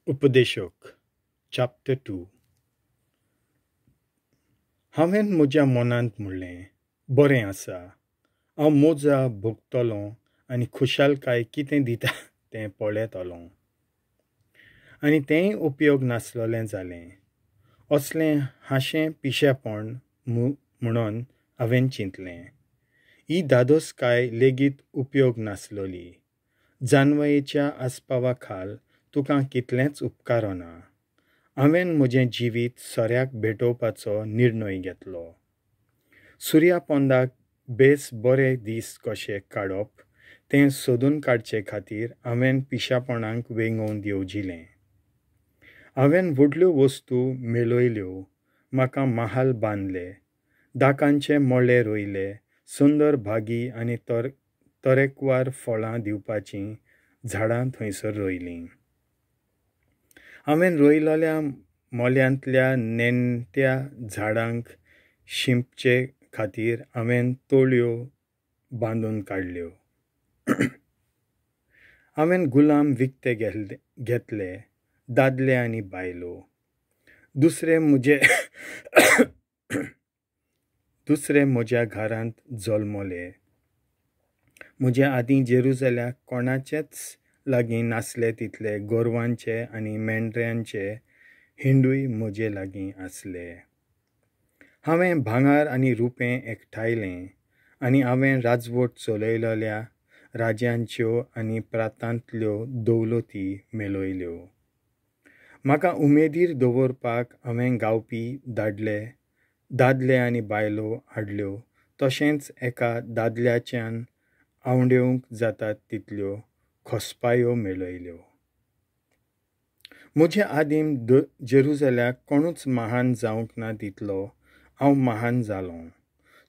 उपदेशक चॅप्टर 2 हांवें म्हज्या मनांत म्हणलें, बरें आसा, हांव मोजा भोगतलों आनी खुशालकाय कितें दिता तें पळयतलों. आनी तेंय उपयोग नासलोलें जालें. असलें हाशें पिशेपण म्हणून हांवें चिंतलें. ही दादोसकाय लेगीत उपयोग नासलोली. जानवयेच्या आस्पावा खाल तुका कितलेंच उपकारोना. हांवें म्हजें जिवीत सोऱ्याक भेटोवपाचो निर्णय घेतलो. सुर्या पोंदाक बेस बरे दीस कशे काडप तें सोदून काडचे खातीर हांवें पिशापणांक वेंगोवन येवजिलें. हांवें व्हडल्यो वस्तू मेळयल्यो, म्हाका महाल बांदले, दाकांचे मोळे रोयले, सुंदर भागी आनी तरेकवार फळां दिवपाचीं झाडां थंयसर रोयलीं. हांवें रोयलोल्या मोल्यांतल्या नेणट्या झाडांक शिंपचे खातीर हांवें तळयो बांदून काडल्यो. हांवें गुलाम विकते घेतले, दादले आनी बायलो. दुसरे म्हज्या घरांत जल्मले. म्हजे आदीं जेरुजल्याक कोणाचेच लागीं नासले तितले गोरवांचे आनी मेंढऱ्यांचे हिंडूय म्हजे लागीं आसले. हांवें भांगार आनी रुपें एकठायलें आनी हांवें राजवट चलयलोल्या राज्यांच्यो आनी प्रांतांतल्यो दौलती मेळयल्यो. म्हाका उमेदीर दवरपाक हांवें गावपी दादले आनी बायलो हाडल्यो, तशेंच एका दादल्याच्यान आवंड्योवंक जातात तितल्यो खोसपायो मेळयल्यो. म्हजे आदीं जेरुजल्याक कोणूच महान जावंक ना तितलो हांव महान जालों.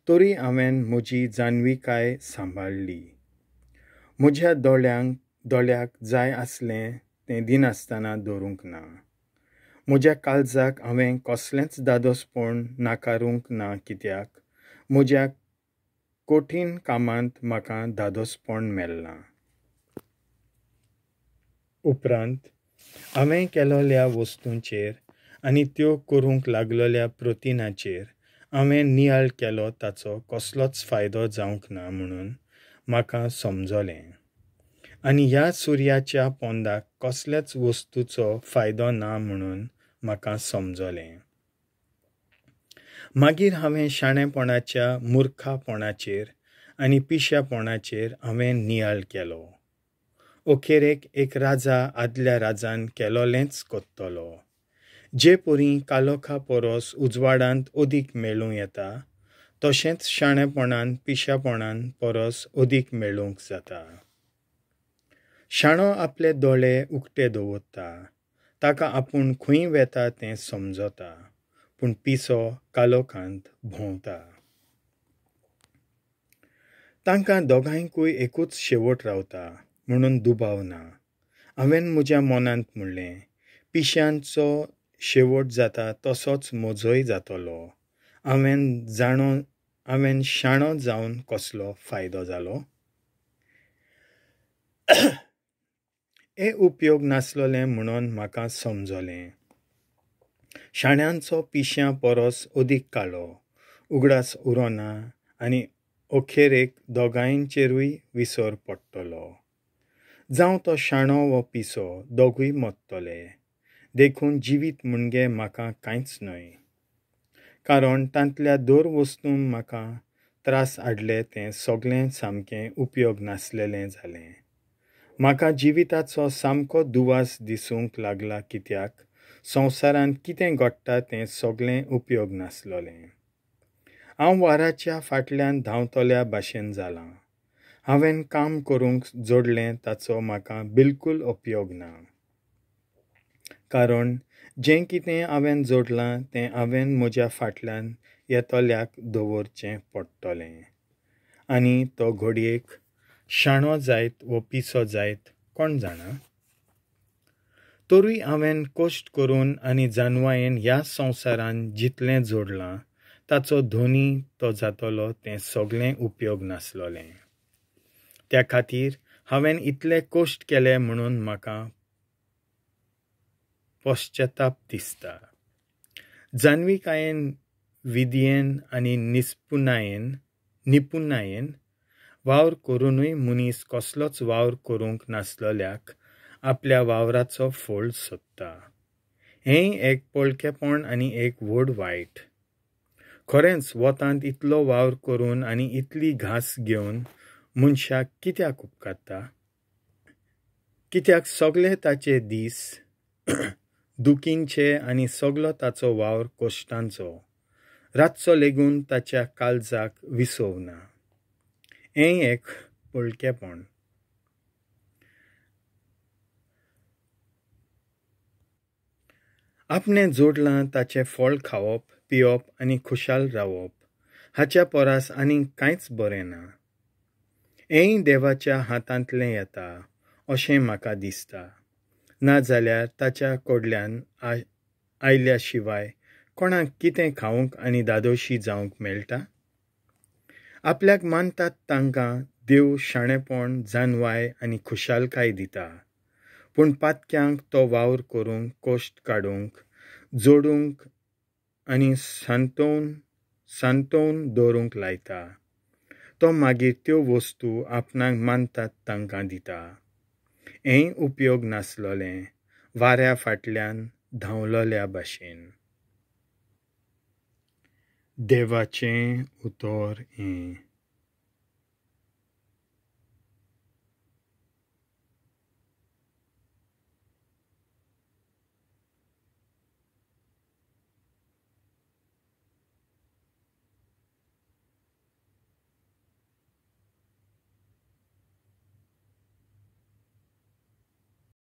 तरी हांवें म्हजी जानवीकाय सांबाळ्ळी. म्हज्या दोळ्याक जाय आसलें तें दिनासतना दवरूंक ना. म्हज्या काळजाक हांवें कसलेंच दादोसपण नाकारूंक ना, कित्याक म्हज्या कठीण कामांत म्हाका दादोसपण मेळ्ळां. उपरांत हांवें केलोल्या वस्तूंचेर आनी त्यो करूंक लागलोल्या प्रथिनाचेर हांवें नियाळ केलो ताचो कसलोच फायदो जावंक ना म्हणून म्हाका समजलें. आनी ह्या सुर्याच्या पोंदाक कसलेच वस्तूचो फायदो ना म्हणून म्हाका समजलें. मागीर हांवें शाणेपणाच्या मुर्खापणाचेर आनी पिश्यापणाचेर हांवें नियाळ केलो. अखेरेक एक राजा आदल्या राजान केलोलेंच कोत्तलो. जे परी कालोखा परोस उजवाडांत अदीक मेळूं येता, तशेंच शाणेपणान पिश्यापणान परोस अदीक मेळूंक जाता. शाणो आपले दोळे उक्ते दवरता, ताका आपूण खंय वेता तें समजता, पूण पिसो कालोखांत भोंवता. तांकां दोगांयकूय एकूच शेवट रावता म्हणून दुबाव ना. हांवें म्हज्या मनांत म्हणलें, पिश्यांचो शेवट जाता तसोच म्हजोय जातलो. हांवें शाणो जावन कसलो फायदो जालो? हें उपयोग नासलोलें म्हणून म्हाका समजलें. शाण्यांचो पिश्यां परोस अदीक काळो उगडास उरोना आनी अखेरेक दोगांयचेरूय विसर पडटलो. जावं तो शाणो वो पिसो दोगूय मरतले. देखून जिवीत म्हणजे म्हाका कांयच न्हय, कारण तांतल्या दर वस्तूंक म्हाका त्रास हाडले तें सगळें सामकें उपयोग नासलेलें जालें. म्हाका जिविताचो सामको दुवास दिसूंक लागला, कित्याक संवसारांत कितें घडटा तें सगळें उपयोग नासलोलें. हांव वाराच्या फाटल्यान धांवतल्या भाशेन जालां. हांवें काम करूंक जोडलें ताचो म्हाका बिलकूल उपयोग ना, कारण जें कितें हांवें जोडलां तें हांवें म्हज्या फाटल्यान येतोल्याक दवरचें पडटलें. आनी तो घडयेक शाणो जायत वो पिसो जायत कोण जाणा. तरूय हांवें कश्ट करून आनी जानवायेन ह्या संवसारान जितलें जोडलां ताचो धोनी तो जातलो तें सगळें उपयोग नासलोलें. त्या खातीर हांवें इतले कश्ट केले म्हणून म्हाका पश्चाताप दिसता. जाणविकायेन विधयेन आनी निपुणायेन वावर करूनय मनीस कसलोच वावर करूंक नासलेल्याक आपल्या वावराचो फळ सोदता. हें एक पळकेपण आनी एक व्हड वायट. खरेंच वतांत इतलो वावर करून आनी इतली घास घेवन मनशाक कित्याक उपकारता? कित्याक सगळे ताचे दीस दुखींचे आनी सगलो ताचो वावर कश्टांचो रातचो लेगून ताच्या काळजाक विसवना. हें एक पळकेपण. आपणें जोडलां ताचें फळ खावप, पिवप आनी खुशाल रावप हाच्या परस आनीक कांयच बरें ना. हें देवाच्या हातांतलें येता अशें म्हाका दिसता. नाजाल्यार ताच्या कडल्यान आयल्या शिवाय कोणाक कितें खावंक आनी दादोशी जावंक मेळटा? आपल्याक मानतात तांकां देव शाणेपण, जानवाय आनी खुशालकाय दिता. पूण पातक्यांक तो वावर करूंक, कश्ट काडूंक, जोडूंक आनी सांतोवन दवरूंक लायता. तो मागीर त्यो वस्तू आपणाक मानतात तांकां दिता. हें उपयोग नासलोलें, वाऱ्या फाटल्यान धांवलोल्या भाशेन. देवाचें उतर हें.